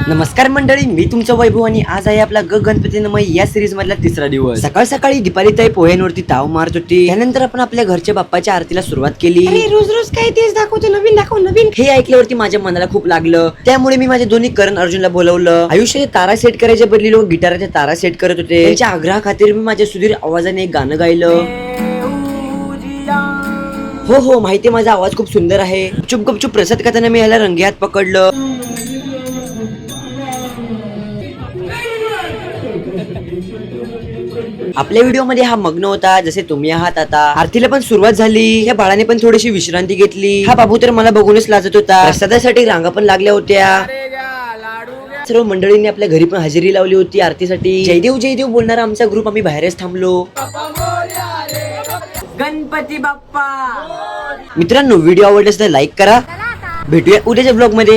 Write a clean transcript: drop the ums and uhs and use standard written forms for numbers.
नमस्कार मंडळी, मी तुमचं वैभव आणि आज आहे आपला गणपतीमय या सिरीज मधला तिसरा दिवस. सकाळ सकाळी दीपाली ताई पोह्यांवरती ताव मारत होती. त्यानंतर आपण आपल्या घरच्या बाप्पाच्या आरतीला सुरुवात केली. रोज रोज काय तेच दाखवतो, नवीन दाखव नवीन. हे ऐकल्यावरती माझ्या मनाला खूप लागलं. त्यामुळे मी माझ्या दोन्ही करण अर्जुनला बोलवलं. आयुष्याच्या तारा सेट करायच्या बदली लोक गिटाराच्या तारा सेट करत होते. त्यांच्या आग्रहा खातीर मी माझ्या सुधीर आवाजाने एक गाणं गायलं. हो हो, माहितीये माझा आवाज खूप सुंदर आहे. चुप गपचूप प्रसाद खाताना मी ह्याला रंगे हात पकडलं. आपल्या व्हिडिओ मध्ये हा मग्न होता जसे तुम्ही आहात आता. आरतीला पण सुरुवात झाली. ह्या बाळाने पण थोडीशी विश्रांती घेतली. हा बाबू तर मला बघूनच लाजत होता. प्रसादासाठी रांगा पण लागल्या होत्या. सर्व मंडळींनी आपल्या घरी पण हजेरी लावली होती आरतीसाठी. जयदेव जयदेव बोलणारा आमचा ग्रुप आम्ही बाहेरच थांबलो. गणपती बाप्पा. मित्रांनो, व्हिडिओ आवडल्यास तर लाईक करा. भेटूया उद्याच्या ब्लॉग मध्ये.